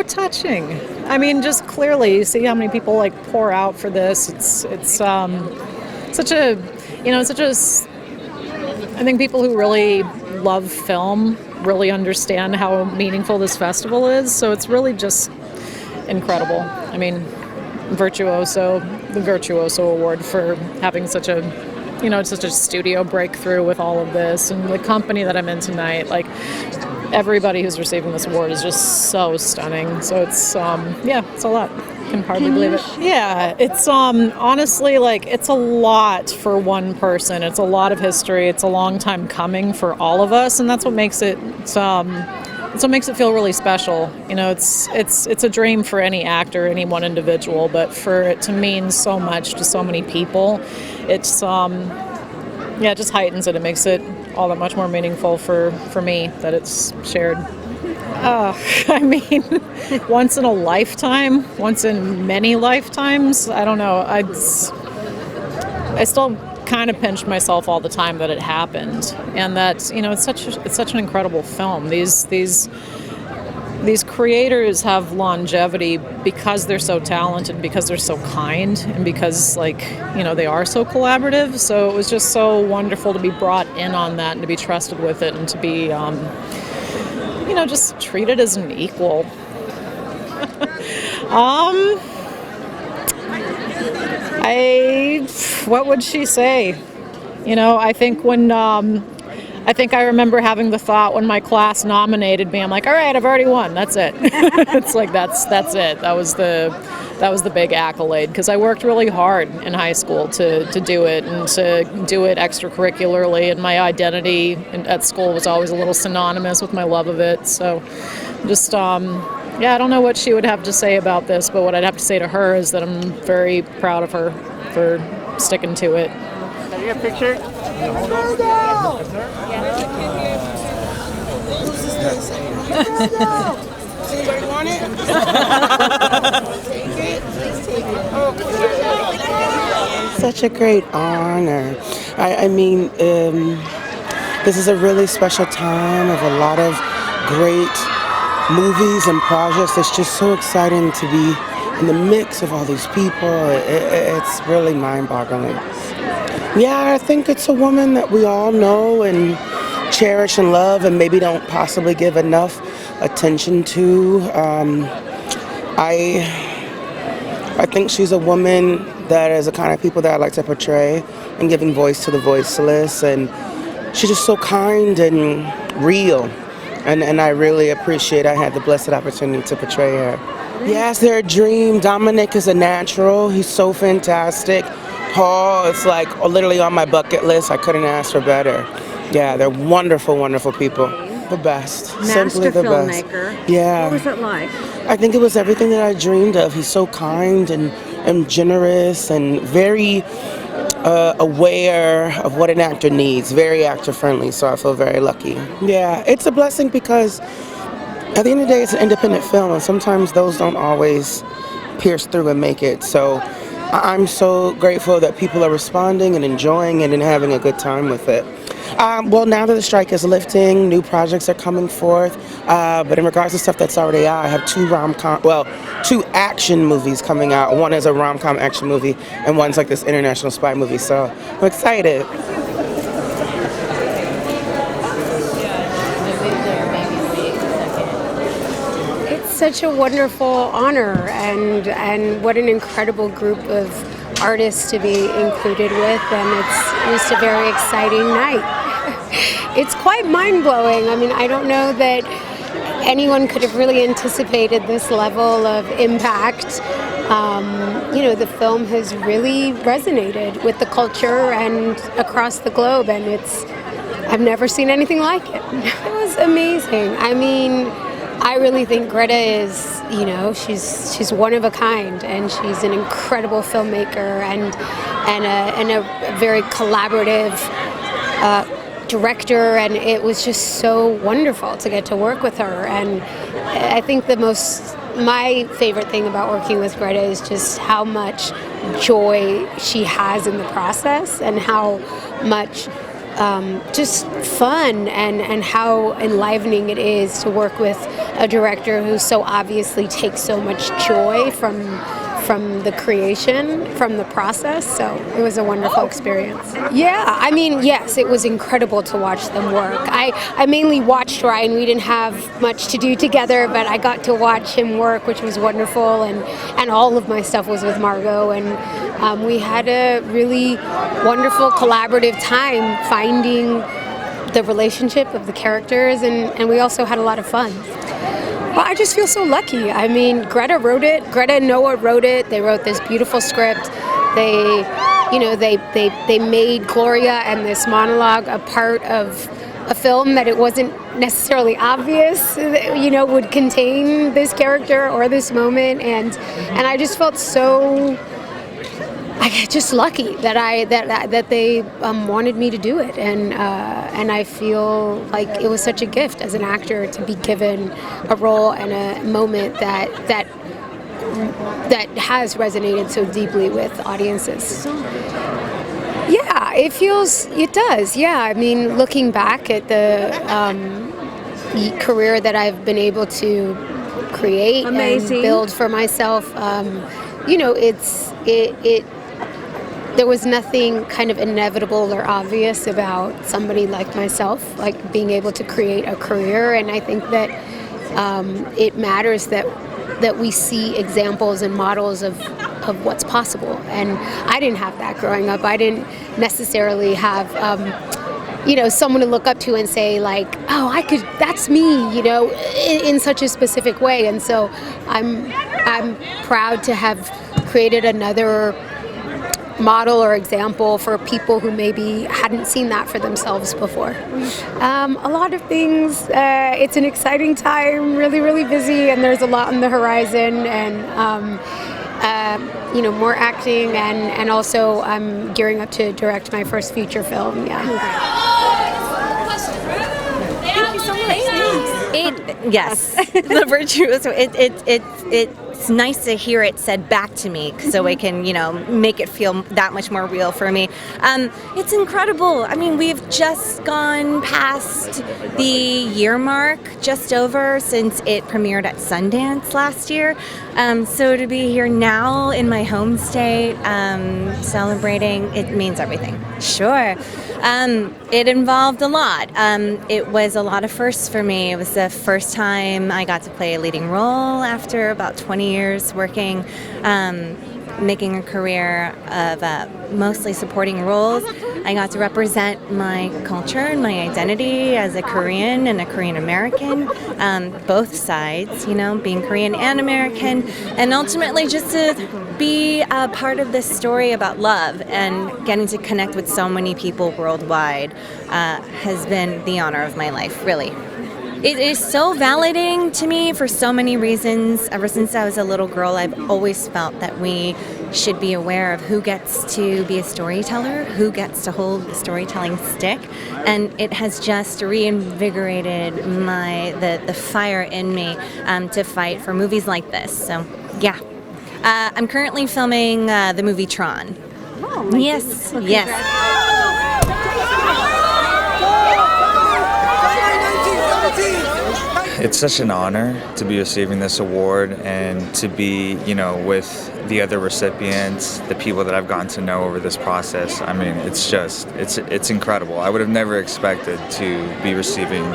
touching. I mean, just clearly, you see how many people like pour out for this. It's such a, I think people who really love film really understand how meaningful this festival is. So it's really just incredible. I mean, the Virtuoso Award for having such a studio breakthrough with all of this, and the company that I'm in tonight, like everybody who's receiving this award is just so stunning. So it's it's a lot. I can hardly believe it. Yeah, it's honestly, like, it's a lot for one person. It's a lot of history. It's a long time coming for all of us, and that's what makes it feel really special. You know, it's a dream for any actor, any one individual, but for it to mean so much to so many people, it's it just heightens it. It makes it all that much more meaningful for me that it's shared. I mean, once in a lifetime, once in many lifetimes. I don't know. I still kind of pinch myself all the time that it happened, and that it's such an incredible film. These creators have longevity because they're so talented, because they're so kind, and because they are so collaborative. So it was just so wonderful to be brought in on that and to be trusted with it and to be just treated as an equal. What would she say? I think I remember having the thought when my class nominated me. I'm like, all right, I've already won. That's it. It's like that's it. That was the big accolade, because I worked really hard in high school to do it and to do it extracurricularly, and my identity at school was always a little synonymous with my love of it. So just I don't know what she would have to say about this, but what I'd have to say to her is that I'm very proud of her for sticking to it. Can you get a picture? Does anybody want it? Take it. Please take it. Such a great honor. I mean, this is a really special time of a lot of great movies and projects. It's just so exciting to be in the mix of all these people. It's really mind-boggling. Yeah, I think it's a woman that we all know and cherish and love, and maybe don't possibly give enough attention to. I think she's a woman that is the kind of people that I like to portray, and giving voice to the voiceless, and she's just so kind and real, and I really appreciate I had the blessed opportunity to portray her. Yes, they're a dream. Dominic is a natural. He's so fantastic. Paul, it's like literally on my bucket list. I couldn't ask for better. Yeah, they're wonderful, wonderful people. The best. Simply the best. Filmmaker. Yeah. What was it like? I think it was everything that I dreamed of. He's so kind and generous and very aware of what an actor needs. Very actor friendly, so I feel very lucky. Yeah, it's a blessing because at the end of the day, it's an independent film, and sometimes those don't always pierce through and make it. So I'm so grateful that people are responding and enjoying it and having a good time with it. Well, now that the strike is lifting, new projects are coming forth. But in regards to stuff that's already out, I have two action movies coming out. One is a rom-com action movie, and one's like this international spy movie. So I'm excited. Such a wonderful honor, and what an incredible group of artists to be included with, and it's just a very exciting night. It's quite mind-blowing. I mean, I don't know that anyone could have really anticipated this level of impact. The film has really resonated with the culture and across the globe, and I've never seen anything like it. It was amazing. I mean, I really think Greta is, she's one of a kind, and she's an incredible filmmaker and a very collaborative director, and it was just so wonderful to get to work with her. And I think my favorite thing about working with Greta is just how much joy she has in the process, and how much just fun and how enlivening it is to work with a director who so obviously takes so much joy from the creation, from the process. So it was a wonderful experience. Yeah, I mean, yes, it was incredible to watch them work. I mainly watched Ryan. We didn't have much to do together, but I got to watch him work, which was wonderful, and all of my stuff was with Margot, and we had a really wonderful collaborative time finding the relationship of the characters, and we also had a lot of fun. Well, I just feel so lucky. I mean, Greta wrote it. Greta and Noah wrote it. They wrote this beautiful script. They made Gloria and this monologue a part of a film that it wasn't necessarily obvious, would contain this character or this moment, and I just felt so just lucky that they wanted me to do it, and I feel like it was such a gift as an actor to be given a role and a moment that has resonated so deeply with audiences. Yeah, it does. Yeah, I mean, looking back at the career that I've been able to create and build for myself, there was nothing kind of inevitable or obvious about somebody like myself, like being able to create a career. And I think that it matters that we see examples and models of what's possible. And I didn't have that growing up. I didn't necessarily have someone to look up to and say like, oh, that's me, in such a specific way. And so I'm proud to have created another model or example for people who maybe hadn't seen that for themselves before. A lot of things. It's an exciting time, really, really busy, and there's a lot on the horizon, and more acting, and also I'm gearing up to direct my first feature film. Yeah. Thank you so much. Yes, the Virtuoso. It's nice to hear it said back to me, so I can, make it feel that much more real for me. It's incredible. I mean, we've just gone past the year mark, just over, since it premiered at Sundance last year. So to be here now in my home state, celebrating, it means everything. Sure. It involved a lot. It was a lot of firsts for me. It was the first time I got to play a leading role after about 20 years working, making a career of mostly supporting roles. I got to represent my culture and my identity as a Korean and a Korean American, both sides, being Korean and American, and ultimately just to be a part of this story about love and getting to connect with so many people worldwide has been the honor of my life, really. It is so validating to me for so many reasons. Ever since I was a little girl, I've always felt that we should be aware of who gets to be a storyteller, who gets to hold the storytelling stick, and it has just reinvigorated the fire in me to fight for movies like this. So, yeah. I'm currently filming the movie Tron. Oh, yes. It's such an honor to be receiving this award and to be, with the other recipients, the people that I've gotten to know over this process. I mean, it's incredible. I would have never expected to be receiving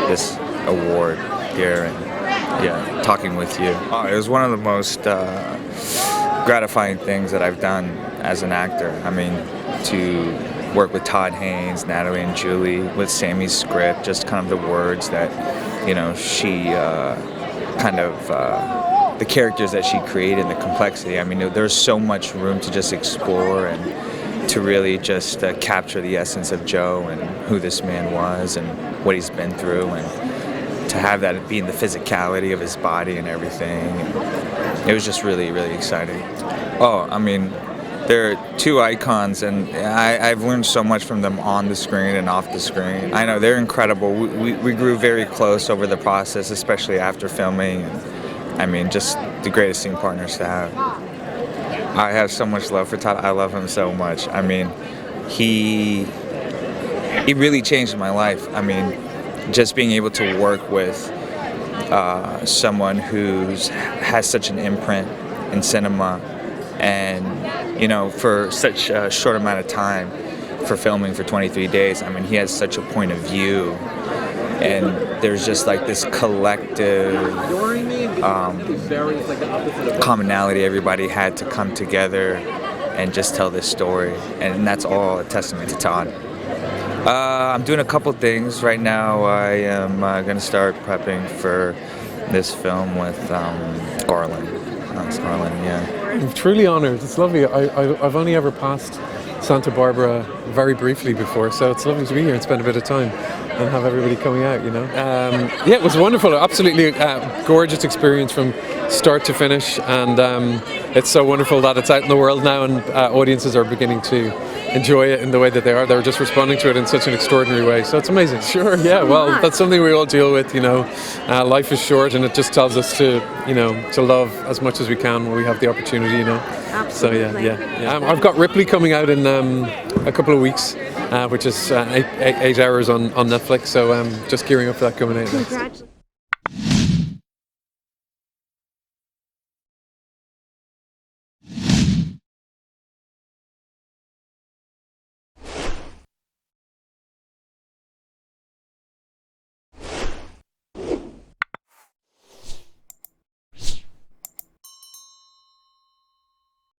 this award here and talking with you. It was one of the most gratifying things that I've done as an actor. I mean, to work with Todd Haynes, Natalie and Julie, with Sammy's script, just kind of the words that, she the characters that she created, the complexity. I mean, there's so much room to just explore and to really just capture the essence of Joe and who this man was and what he's been through, and to have that be in the physicality of his body and everything. And it was just really, really exciting. I mean, they're two icons, and I've learned so much from them on the screen and off the screen. I know they're incredible. We grew very close over the process, especially after filming. And, I mean, just the greatest scene partners to have. I have so much love for Todd. I love him so much. I mean, he it really changed my life. I mean, just being able to work with someone who has such an imprint in cinema, and for such a short amount of time, for filming for 23 days. I mean, he has such a point of view, and there's just like this collective commonality. Everybody had to come together and just tell this story, and that's all a testament to Todd. I'm doing a couple things right now. I am going to start prepping for this film with Garland. That's Garland, yeah. I'm truly honoured. It's lovely. I've only ever passed Santa Barbara very briefly before, so it's lovely to be here and spend a bit of time and have everybody coming out, Yeah, it was wonderful. Absolutely gorgeous experience from start to finish, and it's so wonderful that it's out in the world now, and audiences are beginning to enjoy it in the way that they are. They're just responding to it in such an extraordinary way, so it's amazing. Sure, yeah, well, that's something we all deal with, life is short, and it just tells us to love as much as we can when we have the opportunity, Absolutely. So yeah. I've got Ripley coming out in a couple of weeks, which is 8 hours on Netflix, so just gearing up for that coming out next. Congratulations.